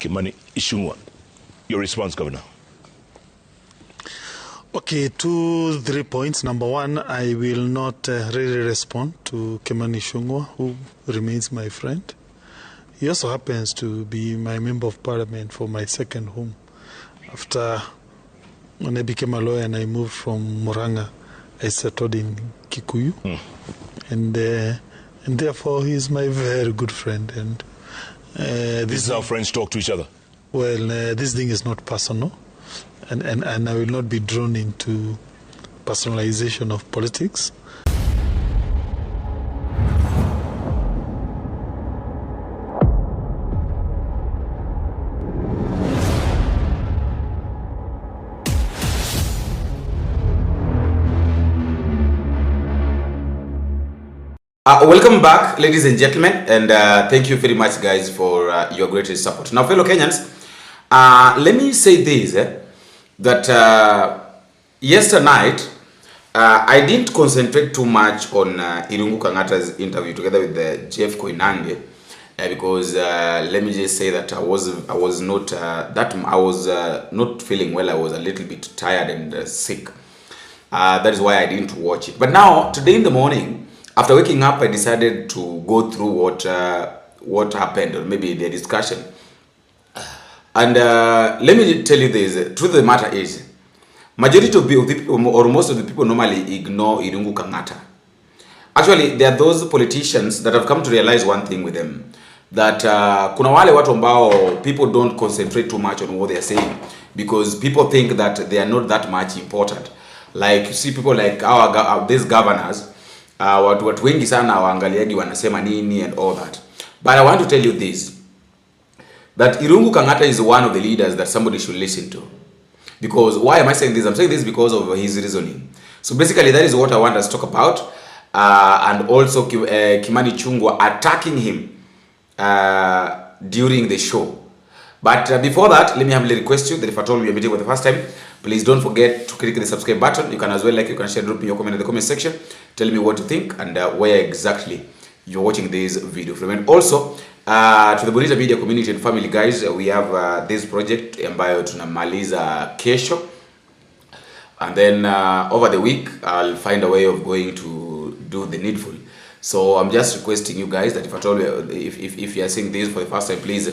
Kimani Ichungwa. Your response, Governor. Okay, 3 points. Number one, I will not really respond to Kimani Ichungwa, who remains my friend. He also happens to be my member of parliament for my second home. After when I became a lawyer and I moved from Muranga, I settled in Kikuyu. And therefore he is my very good friend. And this is how friends talk to each other? Well, this thing is not personal. And I will not be drawn into personalization of politics. Welcome back, ladies and gentlemen, and thank you very much, guys, for your greatest support. Now, fellow Kenyans, let me say this, that yesterday night, I didn't concentrate too much on Irungu Kangata's interview together with Jeff Koinange, because let me just say that I was not not feeling well. I was a little bit tired and sick. That is why I didn't watch it. But now, today in the morning, after waking up, I decided to go through what happened, or maybe the discussion. And let me tell you this, truth of the matter is, majority of the people, or most of the people, normally ignore Irungu Kangata. Actually, there are those politicians that have come to realize one thing with them, that kuna wale watu ambao people don't concentrate too much on what they are saying, because people think that they are not that much important. Like, you see people like these governors, watu wengi sana waangaliaji wanasema nini and all that. But I want to tell you this, that Irungu Kangata is one of the leaders that somebody should listen to. Because why am I saying this? I'm saying this because of his reasoning. So basically, that is what I want us to talk about. And also Kimani Ichungwa attacking him during the show. But before that, let me humbly request you that if at all you are meeting for the first time, please don't forget to click the subscribe button. You can as well like, you can share, drop me your comment in the comment section. Tell me what you think and where exactly you're watching this video from. And also, to the Bonita Media community and family, guys, we have this project ambayo tunamaliza kesho. And then over the week, I'll find a way of going to do the needful. So I'm just requesting you guys that if at all, if you are seeing this for the first time, please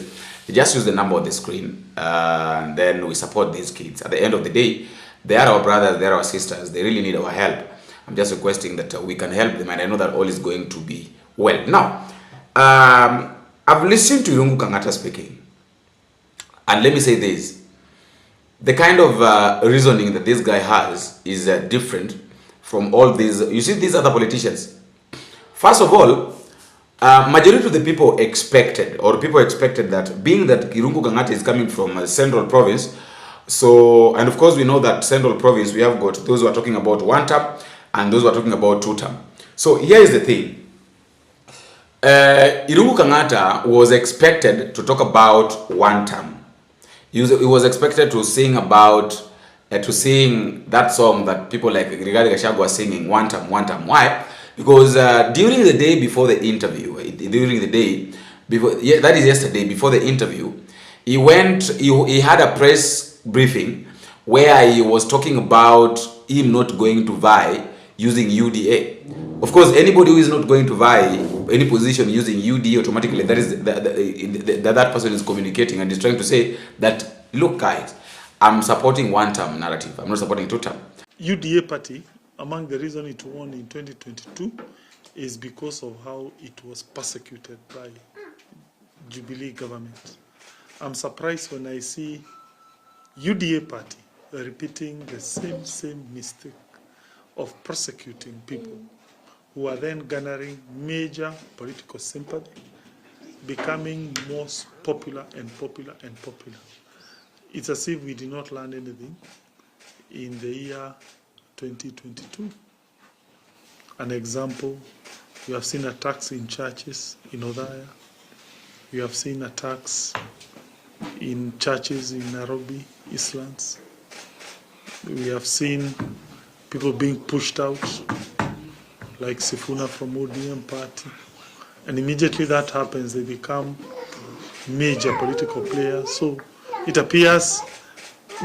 just use the number on the screen, and then we support these kids. At the end of the day, they are our brothers, they are our sisters, they really need our help. I'm just requesting that we can help them, and I know that all is going to be well. Now, I've listened to Irungu Kangata speaking, and let me say this, the kind of reasoning that this guy has is different from all these, you see, these other politicians. First of all, majority of the people expected that, being that Irungu Kangata is coming from Central Province, so, and of course we know that Central Province, we have got those who are talking about one term and those who are talking about two term. So here is the thing. Irungu Kangata was expected to talk about one term. He was expected to sing about, to sing that song that people like Rigathi Gachagua are singing, one term. Why? Because during the day before the interview, that is yesterday, before the interview, he had a press briefing where he was talking about him not going to vie using UDA. Of course, anybody who is not going to vie any position using UDA, automatically that is that person is communicating and is trying to say that, look guys, I'm supporting one term narrative, I'm not supporting two term. UDA party, among the reason it won in 2022 is because of how it was persecuted by Jubilee government. I'm surprised when I see UDA party repeating the same mistake of persecuting people who are then garnering major political sympathy, becoming most popular and popular. It's as if we did not learn anything in the year 2022. An example, we have seen attacks in churches in Othaya. We have seen attacks in churches in Nairobi, Eastlands. We have seen people being pushed out, like Sifuna from ODM party. And immediately that happens, they become major political players. So it appears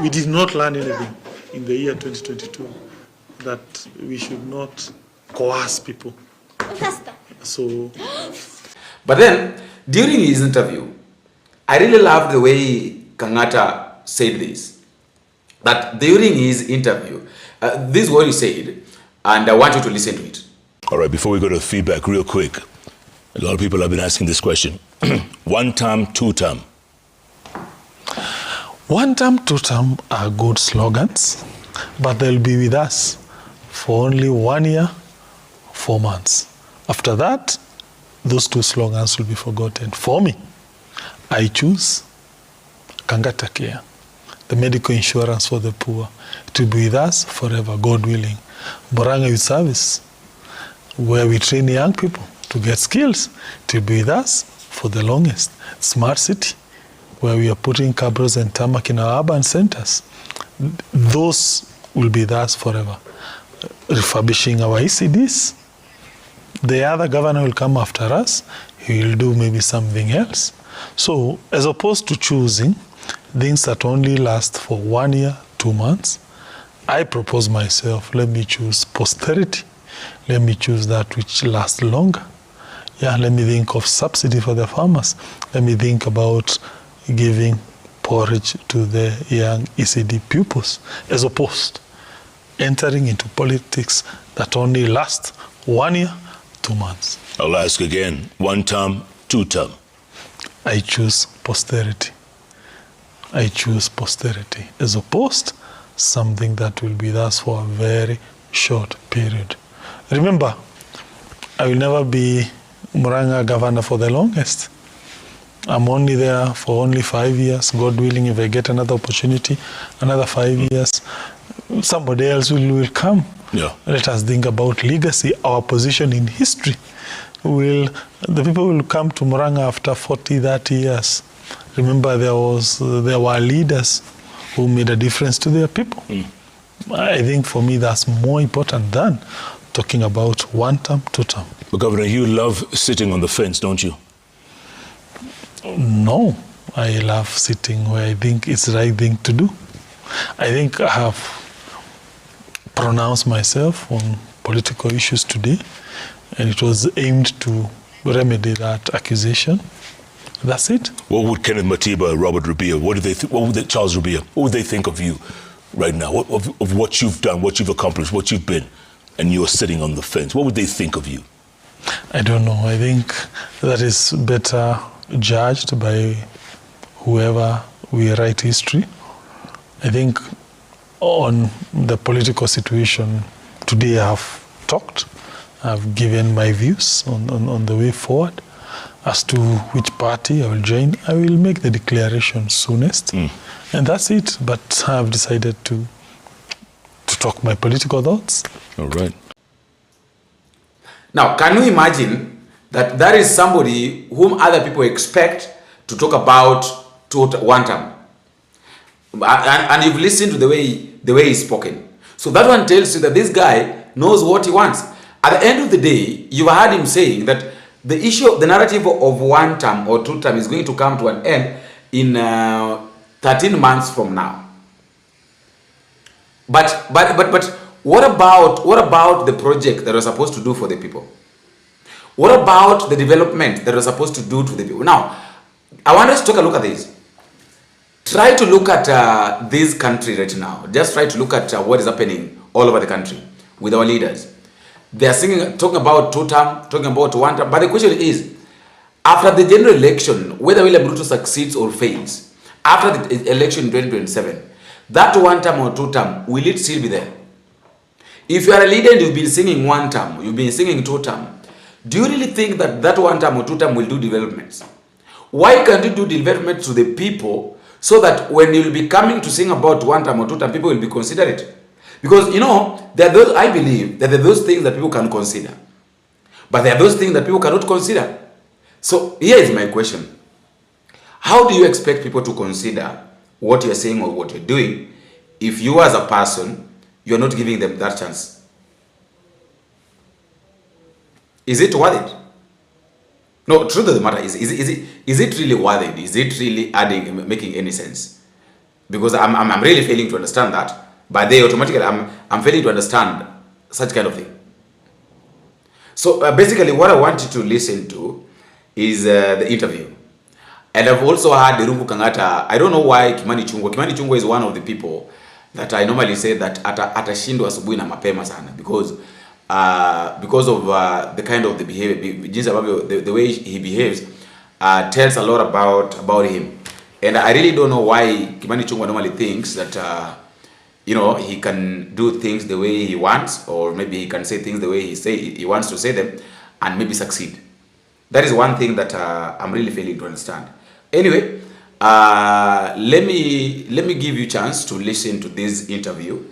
we did not learn anything in the year 2022, that we should not coerce people. So, but then during his interview, I really loved the way Kangata said this. That during his interview, this is what he said, and I want you to listen to it. All right, before we go to feedback, real quick, a lot of people have been asking this question. One term, two term. one term, two term are good slogans, but they'll be with us for only 1 year, 4 months. After that, those two slogans will be forgotten. For me, I choose Kangata Care, the medical insurance for the poor, to be with us forever, God willing. Murang'a Youth Service, where we train young people to get skills, to be with us for the longest. Smart City, where we are putting cabros and tarmac in our urban centers. Those will be with us forever. Refurbishing our ECDs. The other governor will come after us. He will do maybe something else. So, as opposed to choosing things that only last for 1 year, 2 months, I propose myself, let me choose posterity. Let me choose that which lasts longer. Yeah, let me think of subsidy for the farmers. Let me think about giving porridge to the young ECD pupils, as opposed entering into politics that only last 1 year, 2 months. I'll ask again. One term, two term. I choose posterity. I choose posterity, as opposed something that will be with us for a very short period. Remember, I will never be Murang'a governor for the longest. I'm only there for only 5 years. God willing, if I get another opportunity, another 5 years, somebody else will come. Yeah. Let us think about legacy, our position in history. The people will come to Murang'a after 40, 30 years. Remember, there were leaders who made a difference to their people. I think for me that's more important than talking about one term, two term. But Governor, you love sitting on the fence, don't you? No, I love sitting where I think it's the right thing to do. I think I have pronounced myself on political issues today, and it was aimed to remedy that accusation. That's it. What would Kenneth Matiba, Robert Rubia, Charles Rubia, what would they think of you right now? Of what you've done, what you've accomplished, what you've been, and you're sitting on the fence? What would they think of you? I don't know. I think that is better judged by whoever we write history. I think on the political situation today I have talked. I've given my views on the way forward. As to which party I will join, I will make the declaration soonest. And that's it. But I've decided to talk my political thoughts. All right. Now, can you imagine that that is somebody whom other people expect to talk about one term? And you've listened to the way he's spoken. So that one tells you that this guy knows what he wants. At the end of the day, you heard him saying that the issue of the narrative of one term or two term is going to come to an end in 13 months from now. But what about the project that we're supposed to do for the people? What about the development that we're supposed to do to the people? Now, I want us to take a look at this. Try to look at this country right now. Just try to look at what is happening all over the country with our leaders. They are talking about two term, talking about one term. But the question is, after the general election, whether William Ruto succeeds or fails, after the election in 2027, that one term or two term, will it still be there? If you are a leader and you've been singing one term, you've been singing two term, do you really think that that one term or two term will do developments? Why can't you do development to the people so that when you'll be coming to sing about one term or two term, people will be considerate? Because, there are those, I believe, that there are those things that people can consider. But there are those things that people cannot consider. So here is my question. How do you expect people to consider what you're saying or what you're doing if you as a person, you're not giving them that chance? Is it worth it? No, truth of the matter is it really worth it? Is it really making any sense? Because I'm really failing to understand that. But they automatically, I'm failing to understand such kind of thing. So basically, what I want you to listen to is the interview. And I've also had the Kangata. I don't know why Kimani Ichungwa is one of the people that I normally say that atashindwa asubuhi na mapema sana, because of the kind of the behavior, the way he behaves tells a lot about him. And I really don't know why Kimani Ichungwa normally thinks that he can do things the way he wants, or maybe he can say things the way he wants to say them, and maybe succeed. That is one thing that I'm really failing to understand. Anyway, let me give you a chance to listen to this interview,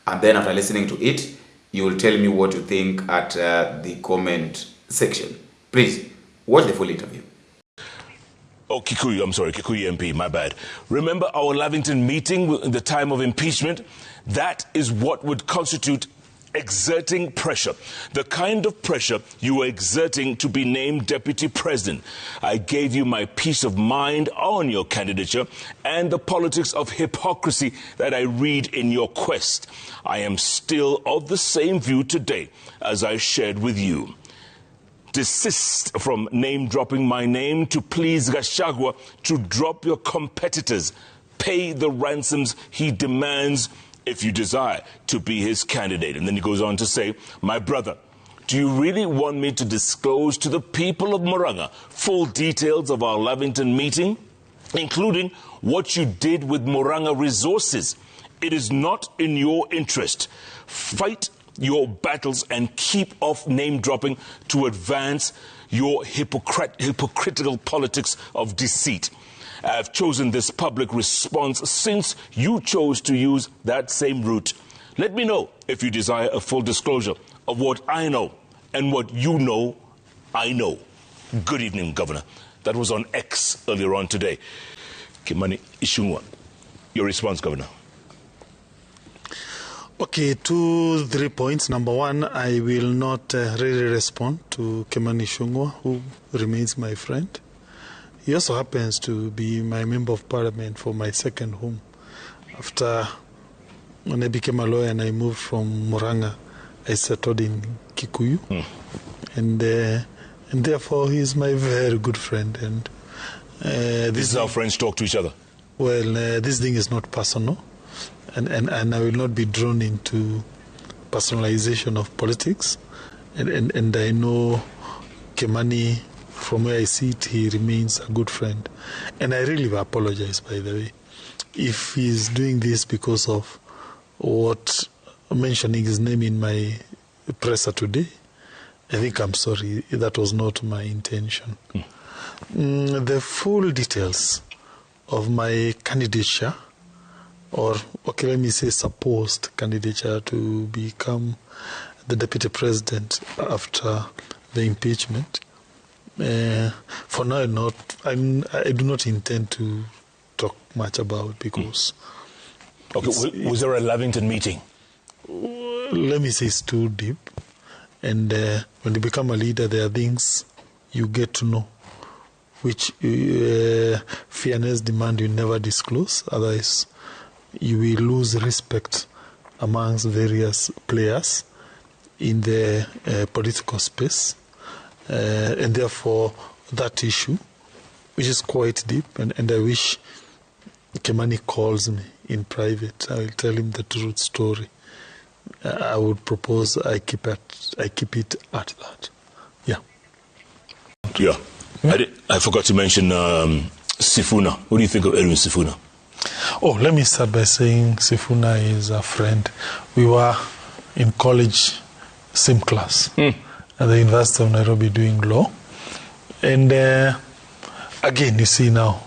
and then after listening to it, you will tell me what you think at the comment section. Please watch the full interview. Oh, Kikuyu MP, my bad. Remember our Lavington meeting in the time of impeachment? That is what would constitute exerting pressure. The kind of pressure you were exerting to be named deputy president. I gave you my peace of mind on your candidature and the politics of hypocrisy that I read in your quest. I am still of the same view today as I shared with you. Desist from name-dropping my name to please Gachagua to drop your competitors. Pay the ransoms he demands if you desire to be his candidate. And then he goes on to say, my brother, do you really want me to disclose to the people of Murang'a full details of our Lavington meeting, including what you did with Murang'a resources? It is not in your interest. Fight your battles and keep off name-dropping to advance your hypocritical politics of deceit. I have chosen this public response since you chose to use that same route. Let me know if you desire a full disclosure of what I know and what you know I know. Good evening, Governor. That was on X earlier on today. Kimani Ichungwa, your response, Governor. Okay, 3 points. Number one, I will not really respond to Kimani Ichungwa, who remains my friend. He also happens to be my member of parliament for my second home. After when I became a lawyer and I moved from Murang'a, I settled in Kikuyu. And therefore he is my very good friend. And this is how friends talk to each other. Well, this thing is not personal. And I will not be drawn into personalization of politics. And I know Kimani, from where I see it, he remains a good friend. And I really apologize, by the way, if he's doing this because of what mentioning his name in my presser today. I think I'm sorry. That was not my intention. The full details of my candidature, or okay, let me say supposed candidature to become the deputy president after the impeachment, for now I do not intend to talk much about, because okay, was there a Lavington meeting? Let me say it's too deep, and when you become a leader, there are things you get to know which fairness demand you never disclose, otherwise you will lose respect amongst various players in the political space. And therefore, that issue, which is quite deep, and I wish Kimani calls me in private, I will tell him the truth story. I would propose I keep it at that. Yeah. Yeah. I forgot to mention Sifuna. What do you think of Edwin Sifuna? Oh, let me start by saying Sifuna is a friend. We were in college, same class, at the University of Nairobi doing law. And again, you see now,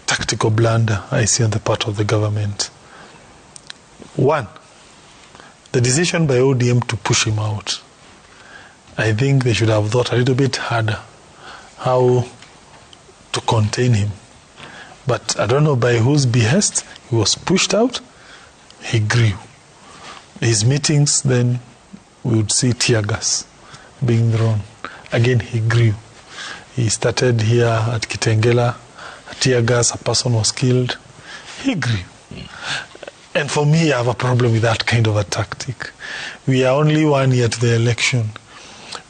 tactical blunder I see on the part of the government. One, the decision by ODM to push him out. I think they should have thought a little bit harder how to contain him. But I don't know by whose behest he was pushed out. He grew. His meetings, then we would see tear gas being thrown. Again, he grew. He started here at Kitengela, a tear gas, a person was killed. He agreed. And for me, I have a problem with that kind of a tactic. We are only 1 year to the election.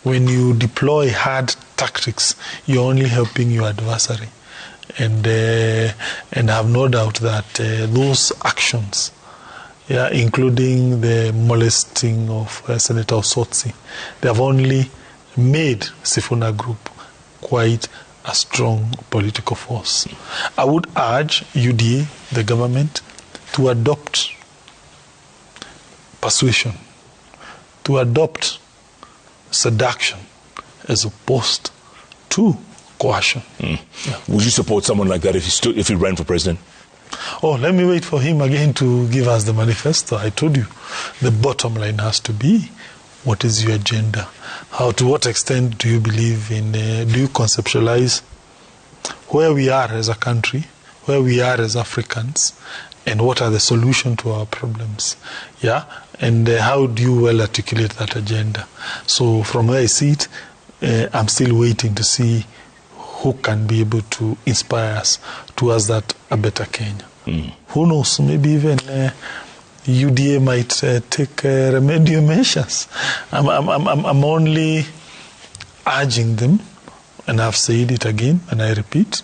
When you deploy hard tactics, you're only helping your adversary. And I have no doubt that those actions, including the molesting of Senator Osotsi, they have only made Sifuna Group quite a strong political force. I would urge UDA, the government, to adopt persuasion, to adopt seduction as opposed to coercion. Yeah. Would you support someone like that if he ran for president? Oh, let me wait for him again to give us the manifesto. I told you, the bottom line has to be, what is your agenda? To what extent do you believe in, do you conceptualize where we are as a country, where we are as Africans, and what are the solutions to our problems? And how do you well articulate that agenda? So from where I see it, I'm still waiting to see who can be able to inspire us towards that a better Kenya. Who knows, maybe even UDA might take remedial measures. I'm only urging them, and I've said it again, and I repeat,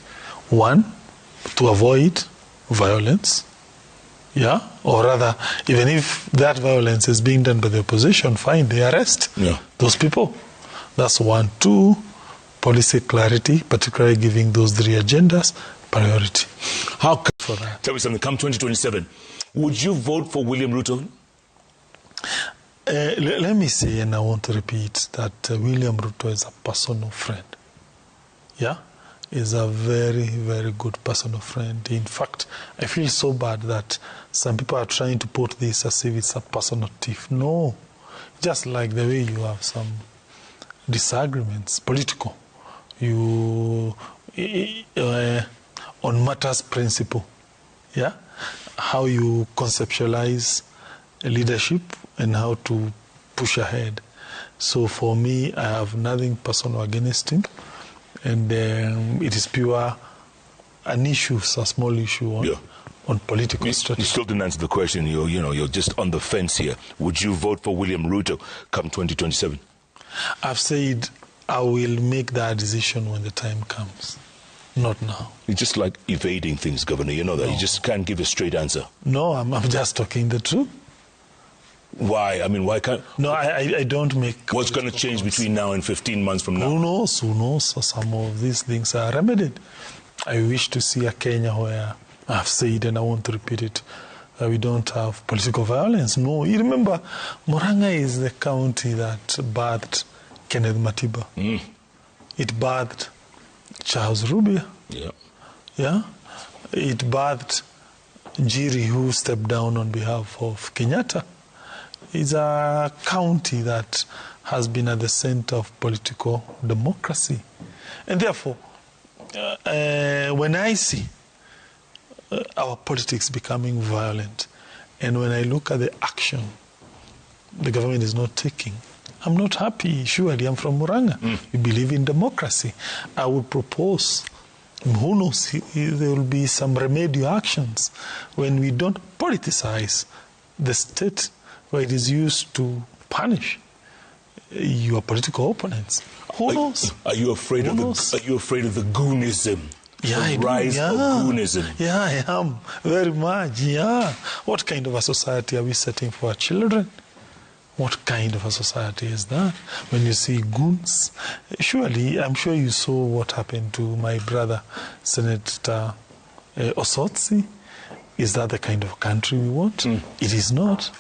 one, to avoid violence, or rather, even if that violence is being done by the opposition, fine, they arrest those people. That's one. Two, policy clarity, particularly giving those three agendas priority. How for that? Tell me something, come 2027, would you vote for William Ruto? Let me say, and I want to repeat, that William Ruto is a personal friend. Is a very, very good personal friend. In fact, I feel so bad that some people are trying to put this as if it's a personal tiff. No, just like the way you have some disagreements, political, on matters principle, how you conceptualize leadership and how to push ahead. So for me, I have nothing personal against him. And it is pure an issue, a small issue on political strategy. You still didn't answer the question. You're just on the fence here. Would you vote for William Ruto come 2027? I've said I will make that decision when the time comes, not now. It's just like evading things, Governor. You know that. No. You just can't give a straight answer. No, I'm just talking the truth. Why? I mean, why can't... No, I don't make... What's going to change between now and 15 months from now? Who knows? Who knows? Some of these things are remedied. I wish to see a Kenya where, I've said and I want to repeat it, we don't have political violence. No, you remember, Murang'a is the county that birthed Kenneth Matiba. It birthed Charles Rubia. It birthed Njiri, who stepped down on behalf of Kenyatta. It's a county that has been at the center of political democracy. And therefore, when I see our politics becoming violent, and when I look at the action the government is not taking, I'm not happy. Surely, I'm from Murang'a. We believe in democracy. I would propose, who knows, there will be some remedial actions when we don't politicize the state where it is used to punish your political opponents. Who knows? Are you afraid of the goonism? The rise of goonism. I am very much. What kind of a society are we setting for our children? What kind of a society is that? When you see goons, surely, I'm sure you saw what happened to my brother, Senator Osotsi. Is that the kind of country we want? It is not.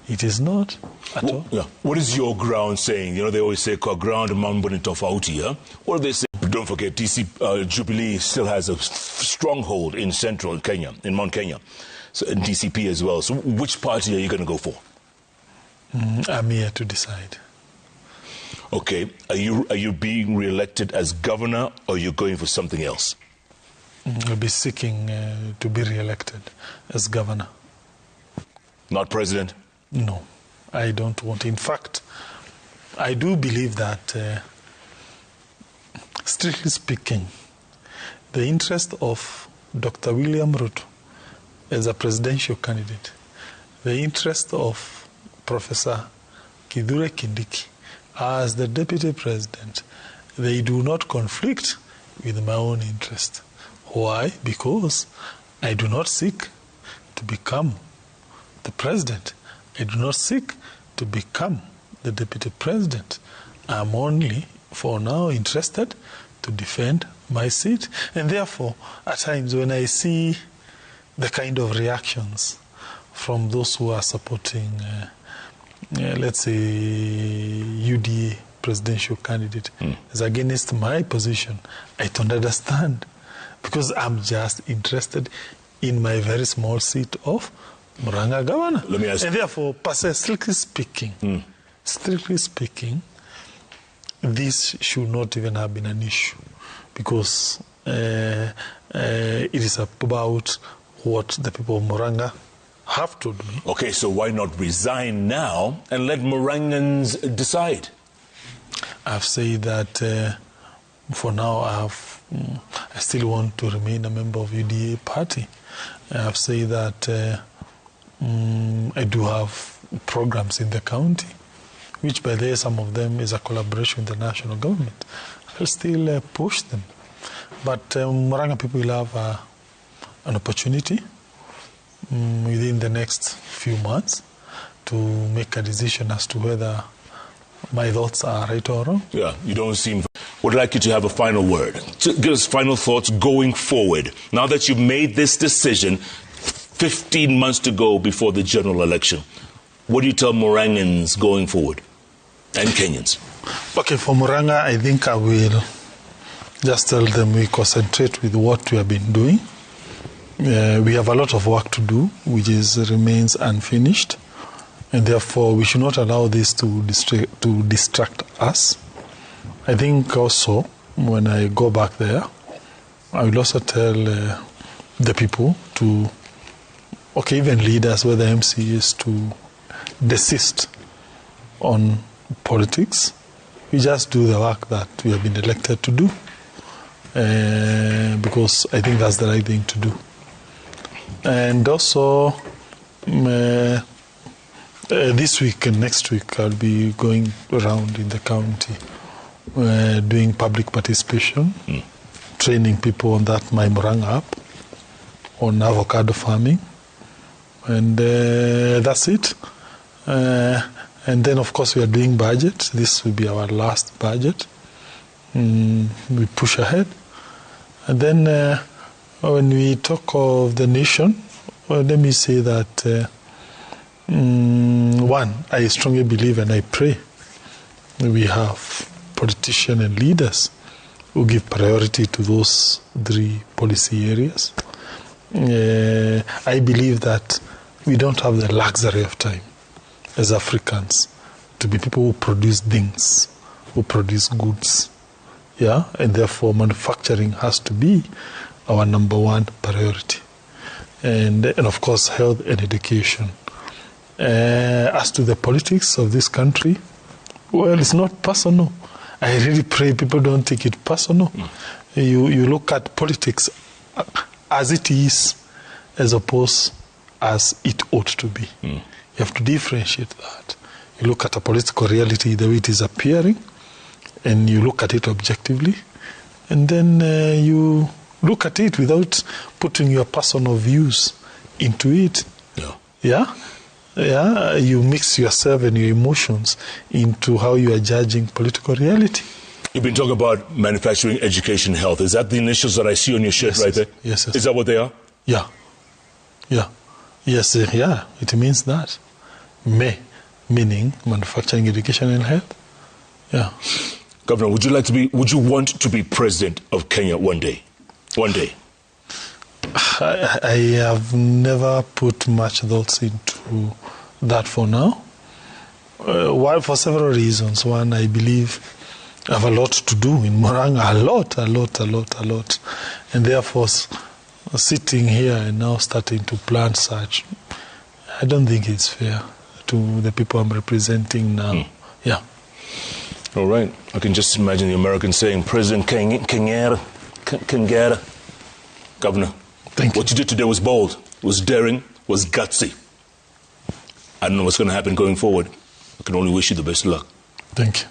It is not at all. What is your ground saying? They always say, ground mambo ni tofauti. What do they say? Don't forget, Jubilee still has a stronghold in central Kenya, in Mount Kenya, so, and DCP as well. So which party are you going to go for? I'm here to decide. Okay. Are you being re-elected as governor, or are you going for something else? I'll be seeking to be re-elected as governor. Not president? No, I don't want. In fact, I do believe that strictly speaking, the interest of Dr. William Ruto as a presidential candidate, the interest of Professor Kithure Kindiki as the deputy president, they do not conflict with my own interest. Why? Because I do not seek to become the president. I do not seek to become the deputy president. I'm only, for now, interested to defend my seat. And therefore, at times when I see the kind of reactions from those who are supporting, let's say, UDA presidential candidate is against my position, I don't understand. Because I'm just interested in my very small seat of Murang'a governor. Let me ask. And therefore, strictly speaking, this should not even have been an issue, because it is about what the people of Murang'a have told me. Okay, so why not resign now and let Murangans decide? I've said that for now I still want to remain a member of UDA party. I've said that I do have programs in the county, which by the way, some of them is a collaboration with the national government. I'll still push them. But Murang'a people will have an opportunity within the next few months to make a decision as to whether my thoughts are right or wrong. Yeah, you don't seem... Would like you to have a final word. Give us final thoughts going forward. Now that you've made this decision, 15 months to go before the general election, what do you tell Murangans going forward and Kenyans? Okay, for Murang'a, I think I will just tell them we concentrate with what we have been doing. We have a lot of work to do, which remains unfinished. And therefore, we should not allow this to distract us. I think also, when I go back there, I will also tell the people to, okay, even leaders, whether MCs, to desist on politics. We just do the work that we have been elected to do, because I think that's the right thing to do. And also, this week and next week, I'll be going around in the county doing public participation, training people on that My Murang'a app, on avocado farming, and that's it. And then, of course, we are doing budget. This will be our last budget. We push ahead. And then when we talk of the nation, well, let me say that, one, I strongly believe and I pray we have politicians and leaders who give priority to those 3 policy areas. I believe that we don't have the luxury of time as Africans to be people who produce things, who produce goods. Yeah, and therefore manufacturing has to be our number 1 priority. And of course, health and education. As to the politics of this country, well, it's not personal. I really pray people don't take it personal. You look at politics as it is, as opposed as it ought to be. You have to differentiate that. You look at a political reality the way it is appearing, and you look at it objectively, and then you look at it without putting your personal views into it. Yeah? Yeah, you mix yourself and your emotions into how you are judging political reality. You've been talking about manufacturing, education, health. Is that the initials that I see on your shirt right there? Yes. Is that what they are? Yeah. Yes, yeah, it means that. Meaning manufacturing, education, and health. Yeah. Governor, would you want to be president of Kenya one day? One day. I have never put much thoughts into that for now. Why? For several reasons. One, I believe I have a lot to do in Murang'a, a lot. And therefore, sitting here and now starting to plan such, I don't think it's fair to the people I'm representing now. Yeah. All right. I can just imagine the Americans saying, President Kangata, Governor, Thank you. what you did today was bold, was daring, was gutsy. I don't know what's going to happen going forward. I can only wish you the best of luck. Thank you.